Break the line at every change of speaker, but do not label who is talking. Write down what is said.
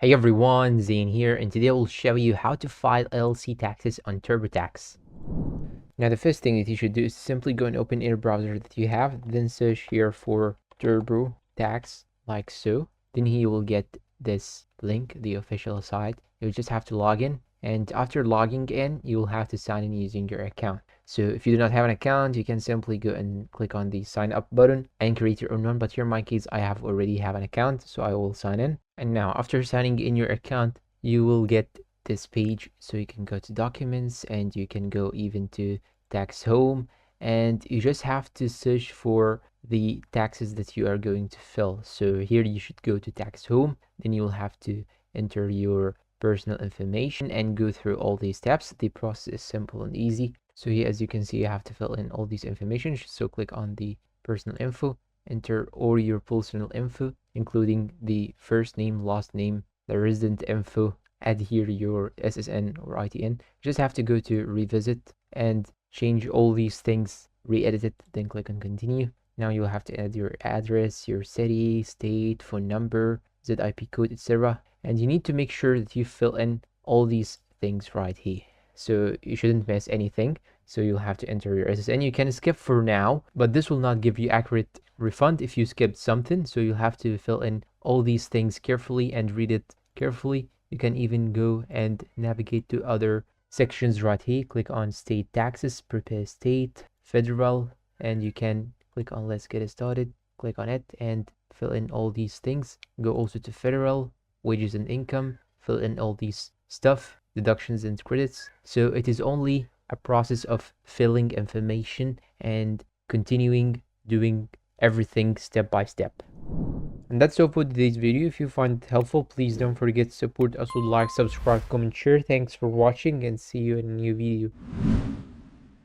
Hey everyone, Zane here, and today I will show you how to file LLC taxes on TurboTax. Now the first thing that you should do is simply go and open any browser that you have, then search here for TurboTax like so. Then you will get this link, the official site. You'll just have to log in, and after logging in, you will have to sign in using your account. So if you do not have an account, you can simply go and click on the sign up button and create your own one. But here in my case, I already have an account, so I will sign in. And now after signing in your account, you will get this page. So you can go to documents and you can go even to tax home, and you just have to search for the taxes that you are going to fill. So here you should go to tax home, then you will have to enter your personal information and go through all these steps. The process is simple and easy. So here, as you can see, you have to fill in all these information. So click on the personal info, enter all your personal info, including the first name, last name, the resident info, add here your SSN or ITN. You just have to go to revisit and change all these things, re-edit it, then click on continue. Now you'll have to add your address, your city, state, phone number, ZIP code, etc. And you need to make sure that you fill in all these things right here. So you shouldn't miss anything. So you'll have to enter your SSN. You can skip for now, but this will not give you accurate refund if you skipped something. So you'll have to fill in all these things carefully and read it carefully. You can even go and navigate to other sections right here. Click on state taxes, prepare state, federal, and you can click on let's get it started. Click on it and fill in all these things. Go also to federal, wages and income, fill in all these stuff, deductions and credits. So it is only a process of filling information and continuing doing everything step by step. And that's all for today's video. If you find it helpful, please don't forget to support us with like, subscribe, comment, share. Thanks for watching and see you in a new video.